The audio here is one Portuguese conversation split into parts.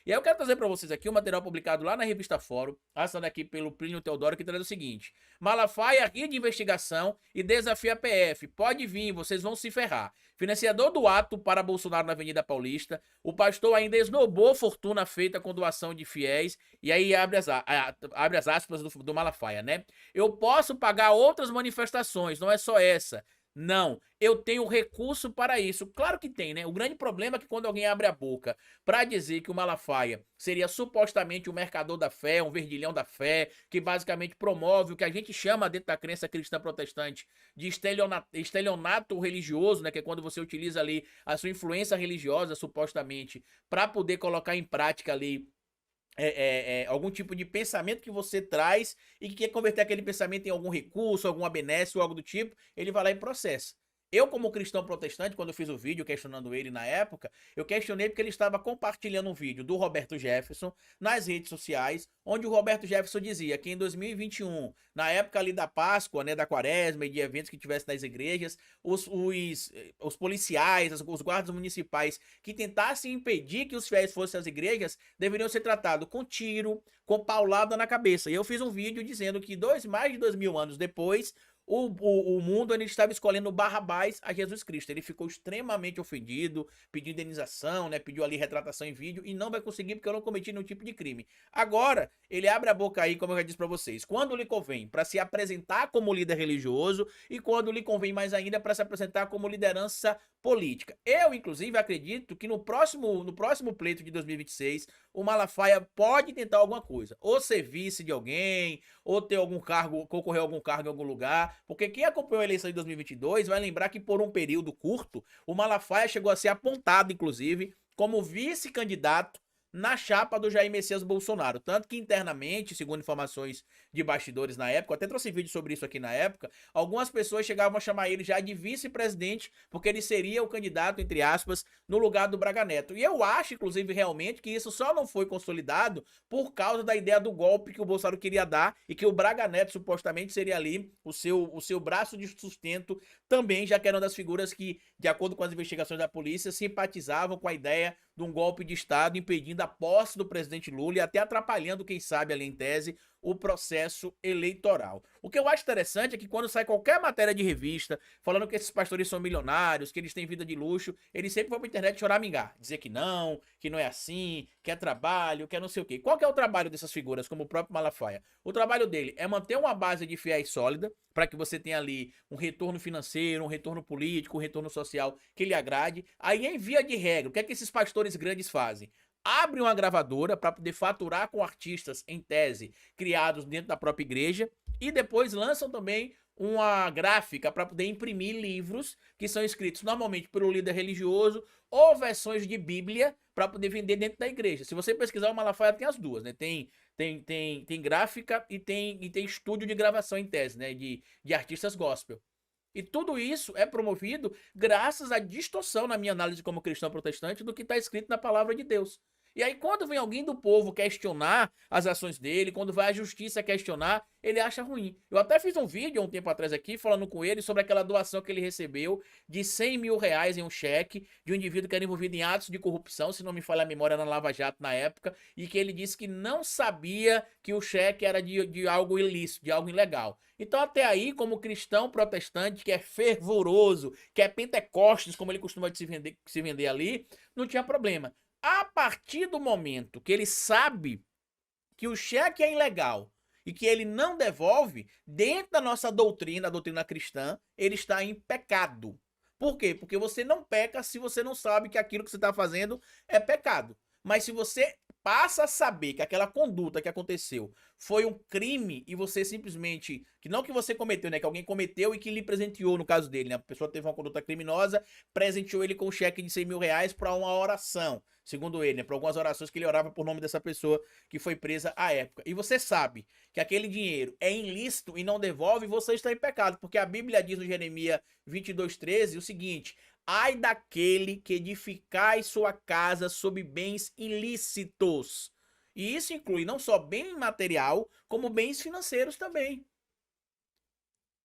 E aí eu quero trazer para vocês aqui um material publicado lá na revista Fórum, assinado aqui pelo Plínio Teodoro, que traz o seguinte: Malafaia ri de investigação e desafia a PF. Pode vir, vocês vão se ferrar. Financiador do ato para Bolsonaro na Avenida Paulista, o pastor ainda esnobou fortuna feita com doação de fiéis, e aí abre as aspas do Malafaia, né? Eu posso pagar outras manifestações, não é só essa. Não, eu tenho recurso para isso. Claro que tem, né? O grande problema é que quando alguém abre a boca para dizer que o Malafaia seria supostamente um mercador da fé, um verdilhão da fé, que basicamente promove o que a gente chama dentro da crença cristã protestante de estelionato religioso, né? Que é quando você utiliza ali a sua influência religiosa, supostamente, para poder colocar em prática ali algum tipo de pensamento que você traz e que quer converter aquele pensamento em algum recurso, alguma benesse ou algo do tipo, ele vai lá e processa. Eu, como cristão protestante, quando eu fiz o vídeo questionando ele na época, eu questionei porque ele estava compartilhando um vídeo do Roberto Jefferson nas redes sociais, onde o Roberto Jefferson dizia que em 2021, na época ali da Páscoa, né, da Quaresma e de eventos que tivesse nas igrejas, os policiais, os guardas municipais que tentassem impedir que os fiéis fossem às igrejas, deveriam ser tratados com tiro, com paulada na cabeça. E eu fiz um vídeo dizendo que mais de 2000 anos depois, o mundo ele estava escolhendo Barrabás a Jesus Cristo. Ele ficou extremamente ofendido, pediu indenização, né? Pediu ali retratação em vídeo e não vai conseguir porque eu não cometi nenhum tipo de crime. Agora, ele abre a boca aí, como eu já disse para vocês, quando lhe convém para se apresentar como líder religioso e quando lhe convém mais ainda para se apresentar como liderança política. Eu, inclusive, acredito que no próximo pleito de 2026, o Malafaia pode tentar alguma coisa. Ou ser vice de alguém, ou ter algum cargo, concorrer a algum cargo em algum lugar. Porque quem acompanhou a eleição de 2022 vai lembrar que por um período curto, o Malafaia chegou a ser apontado, inclusive, como vice-candidato na chapa do Jair Messias Bolsonaro. Tanto que internamente, segundo informações de bastidores na época, eu até trouxe vídeo sobre isso aqui na época, algumas pessoas chegavam a chamar ele já de vice-presidente, porque ele seria o candidato, entre aspas, no lugar do Braga Neto. E eu acho, inclusive, realmente, que isso só não foi consolidado por causa da ideia do golpe que o Bolsonaro queria dar e que o Braga Neto supostamente seria ali o seu braço de sustento também, já que era uma das figuras que, de acordo com as investigações da polícia, simpatizavam com a ideia de um golpe de Estado impedindo a posse do presidente Lula e até atrapalhando, quem sabe, ali em tese, o processo eleitoral. O que eu acho interessante é que quando sai qualquer matéria de revista falando que esses pastores são milionários, que eles têm vida de luxo, eles sempre vão pra internet choramingar, dizer que não é assim, que é trabalho, que é não sei o quê. Qual que é o trabalho dessas figuras, como o próprio Malafaia? O trabalho dele é manter uma base de fiéis sólida, para que você tenha ali um retorno financeiro, um retorno político, um retorno social que lhe agrade. Aí, em via de regra, o que é que esses pastores grandes fazem? Abrem uma gravadora para poder faturar com artistas, em tese, criados dentro da própria igreja, e depois lançam também uma gráfica para poder imprimir livros que são escritos normalmente pelo líder religioso ou versões de Bíblia para poder vender dentro da igreja. Se você pesquisar, o Malafaia tem as duas, né? Tem gráfica e tem estúdio de gravação em tese, né? De artistas gospel. E tudo isso é promovido graças à distorção, na minha análise como cristão protestante, do que está escrito na palavra de Deus. E aí, quando vem alguém do povo questionar as ações dele, quando vai a justiça questionar, ele acha ruim. Eu até fiz um vídeo há um tempo atrás aqui, falando com ele sobre aquela doação que ele recebeu de 100 mil reais em um cheque de um indivíduo que era envolvido em atos de corrupção, se não me falha a memória, na Lava Jato na época, e que ele disse que não sabia que o cheque era de algo ilícito, de algo ilegal. Então, até aí, como cristão protestante, que é fervoroso, que é pentecostes, como ele costuma se vender ali, não tinha problema. A partir do momento que ele sabe que o cheque é ilegal e que ele não devolve, dentro da nossa doutrina, a doutrina cristã, ele está em pecado. Por quê? Porque você não peca se você não sabe que aquilo que você está fazendo é pecado. Mas se você passa a saber que aquela conduta que aconteceu foi um crime e você simplesmente, que não que você cometeu, né, que alguém cometeu e que lhe presenteou, no caso dele, né, a pessoa teve uma conduta criminosa, presenteou ele com um cheque de 100 mil reais para uma oração, segundo ele, né, para algumas orações que ele orava por nome dessa pessoa que foi presa à época. E você sabe que aquele dinheiro é ilícito e não devolve, você está em pecado, porque a Bíblia diz no Jeremias 22:13 o seguinte: ai daquele que edificai sua casa sob bens ilícitos. E isso inclui não só bem material, como bens financeiros também.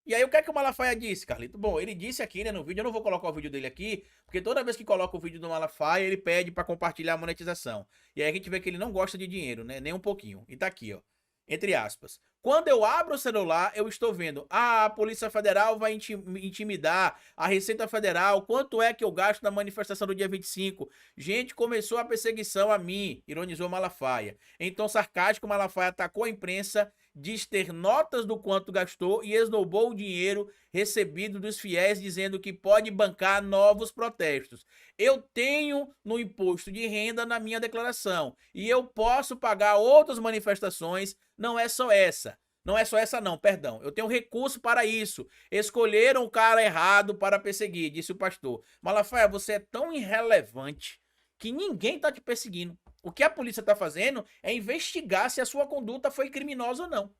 E aí, o que é que o Malafaia disse, Carlito? Bom, ele disse aqui, né, no vídeo, eu não vou colocar o vídeo dele aqui, porque toda vez que coloca o vídeo do Malafaia, ele pede pra compartilhar a monetização. E aí a gente vê que ele não gosta de dinheiro, né, nem um pouquinho. E tá aqui, ó, entre aspas. Quando eu abro o celular, eu estou vendo, a Polícia Federal vai intimidar, a Receita Federal, quanto é que eu gasto na manifestação do dia 25? Gente, começou a perseguição a mim, ironizou Malafaia. Então, sarcástico, Malafaia atacou a imprensa, diz ter notas do quanto gastou e esnobou o dinheiro recebido dos fiéis, dizendo que pode bancar novos protestos. Eu tenho no imposto de renda na minha declaração e eu posso pagar outras manifestações, não é só essa. Não é só essa não, perdão. Eu tenho recurso para isso. Escolheram o cara errado para perseguir, disse o pastor. Malafaia, você é tão irrelevante que ninguém tá te perseguindo. O que a polícia tá fazendo é investigar se a sua conduta foi criminosa ou não.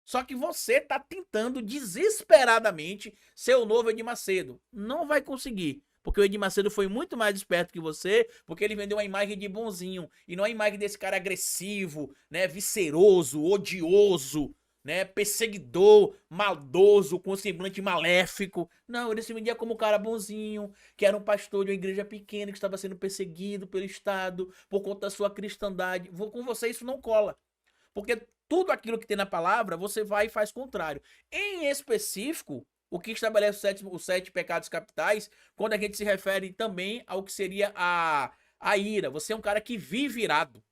Só que você tá tentando desesperadamente ser o novo Edir Macedo. Não vai conseguir. Porque o Edir Macedo foi muito mais esperto que você, porque ele vendeu uma imagem de bonzinho. E não a imagem desse cara agressivo, né, visceroso, odioso, né, perseguidor, maldoso, com semblante maléfico. Não, ele se vendia como um cara bonzinho, que era um pastor de uma igreja pequena, que estava sendo perseguido pelo Estado por conta da sua cristandade. Com você isso não cola. Porque tudo aquilo que tem na palavra, você vai e faz contrário. Em específico, o que estabelece os sete pecados capitais, quando a gente se refere também ao que seria a ira. Você é um cara que vive irado,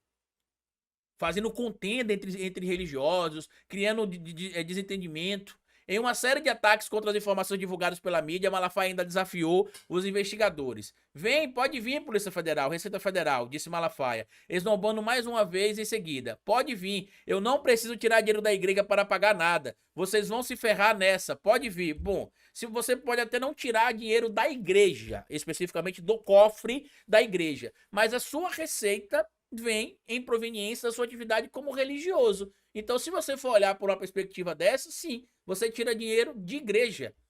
fazendo contenda entre religiosos, criando desentendimento. Em uma série de ataques contra as informações divulgadas pela mídia, Malafaia ainda desafiou os investigadores. Vem, pode vir, Polícia Federal, Receita Federal, disse Malafaia, esnobando mais uma vez em seguida. Pode vir, eu não preciso tirar dinheiro da igreja para pagar nada. Vocês vão se ferrar nessa, pode vir. Bom, se você pode até não tirar dinheiro da igreja, especificamente do cofre da igreja, mas a sua receita vem em proveniência da sua atividade como religioso. Então, se você for olhar por uma perspectiva dessa, sim, você tira dinheiro de igreja.